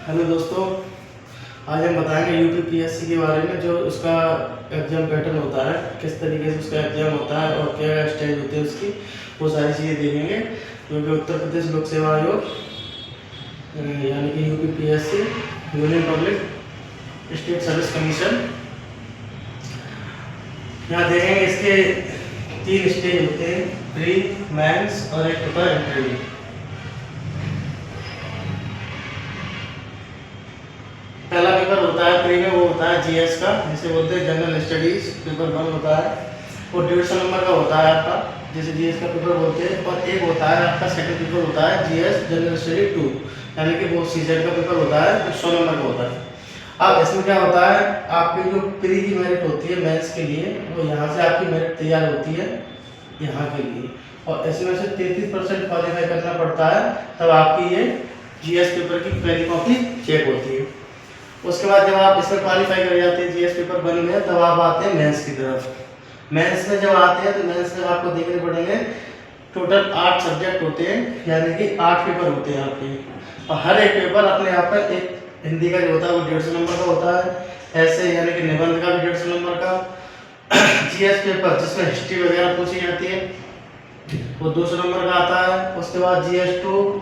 Hello दोस्तों, आज हम बताएंगे यूपीपीएससी के बारे में। जो उसका एग्ज़ाम पैटर्न होता है, किस तरीके से उसका एग्ज़ाम होता है और क्या स्टेज होते हैं उसकी, वो सारी चीज़ें देखेंगे। जो कि उत्तर प्रदेश लोक सेवा आयोग यानी कि UPPSC, union public state service commission, यहाँ देखेंगे इसके 3 स्टेज होते हैं, प्री, मेंस और एक होता है इंटरव्यू। पहला पेपर होता है प्री में, वो होता है जीएस का, जिसे बोलते हैं जनरल स्टडीज, पेपर 1 होता है। वो 150 नंबर का होता है आपका, जिसे जीएस का पेपर बोलते हैं। और एक होता है आपका सेकंड पेपर होता है जीएस जनरल स्टडी 2, यानी कि वो सीजेड का पेपर होता है, जो 100 नंबर का होता है। अब इसमें क्या होता है, आपकी जो प्री की मेरिट होती है मेंस के लिए, वो यहाँ से आपकी मेरिट तैयार होती है यहाँ के लिए, और इसमें से 33% क्वालिफाई करना पड़ता है, तब आपकी ये जीएस पेपर की पहली कॉपी चेक होती है। उसके बाद जब आप इसमें क्वालिफाई कर जाते हैं जीएस पेपर 1 में, तब आप आते हैं मेंस की तरफ। मेंस में जब आते हैं तो मेंस में आपको देखने पड़ेंगे टोटल 8 सब्जेक्ट होते हैं, यानी कि 8 पेपर होते हैं आपके। और हर एक पेपर अपने आप में, एक हिंदी का जो होता है वो 150 नंबर का होता है, ऐसे यानी कि निबंध का भी 150 नंबर का। जीएस पेपर जिसमें हिस्ट्री वगैरह पूछी जाती है, वो 200 नंबर का आता है। उसके बाद जीएस 2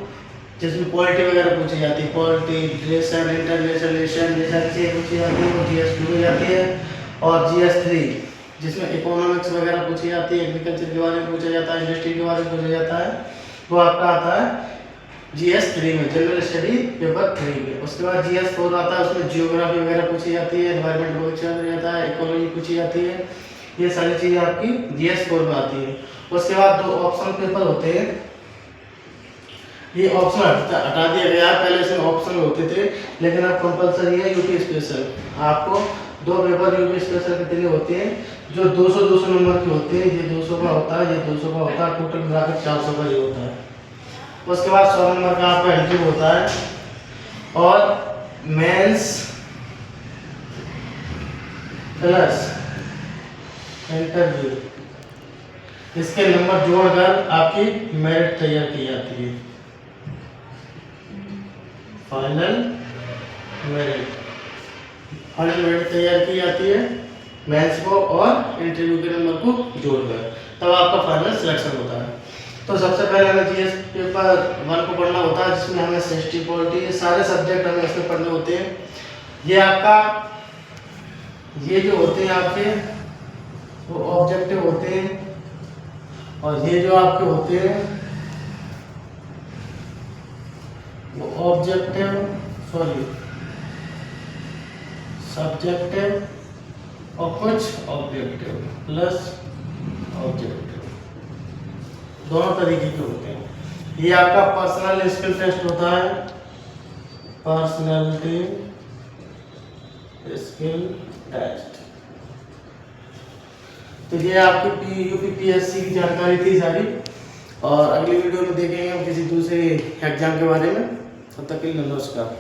जिसमें पॉलिटी वगैरह पूछी जाती है, पॉलिटी, रिलेशन, इंटरनेशनल, ये सारी चीज़ें पूछी जाती है, वो जीएस 2 में जाती है। और जीएस 3 जिसमें इकोनॉमिक्स वगैरह पूछी जाती है, एग्रीकल्चर के बारे में पूछा जाता है, इंडस्ट्री के बारे में पूछा जाता है, वो आपका आता है जीएस 3 में, जनरल स्टडी पेपर 3 में। उसके बाद जीएस 4 आता है, उसमें जियोग्राफी वगैरह पूछी जाती है, एनवायरमेंट पूछा जाता है, इकोनॉमी पूछी जाती है, ये सारी चीज़ें आपकी जीएस 4 में आती है। उसके बाद 2 ऑप्शनल पेपर होते हैं, ये ऑप्शन हटा दिया गया है, पहले इसमें ऑप्शन होते थे, लेकिन अब कंपलसरी है यूपी स्पेशल। आपको 2 पेपर यूपी स्पेशल कितने होते हैं, जो 200 नंबर के होते हैं। ये 200 का होता है, ये 200 का होता है, टोटल मिलाकर 400 का ये होता है। उसके बाद 100 नंबर का आपका एंट्री होता है। और मेंस प्लस इंटरव्यू, इसके नंबर जोड़कर आपकी मेरिट तैयार की जाती है, फाइनल मेरिट तैयार की जाती है मेंस को और इंटरव्यू के नंबर को जोड़कर, तब आपका फाइनल सिलेक्शन होता है। तो सबसे पहले हमें जीएस पेपर 1 को पढ़ना होता है, जिसमें हमें हिस्ट्री, पॉलिटी, सारे सब्जेक्ट हमें इसमें पढ़ने होते हैं। ये आपका, ये जो होते हैं आपके वो ऑब्जेक्टिव होते हैं, और ये जो आपके होते हैं वो ऑब्जेक्टिव, सब्जेक्टिव और कुछ ऑब्जेक्टिव प्लस ऑब्जेक्टिव, दोनों तरीके के होते हैं। ये आपका पर्सनल स्किल टेस्ट होता है, पर्सनालिटी स्किल टेस्ट। तो ये आपकी यूपीपीएससी की जानकारी थी सारी, और अगली वीडियो में देखेंगे हम किसी दूसरे एग्जाम के बारे में। तब तक के लिए नमस्कार।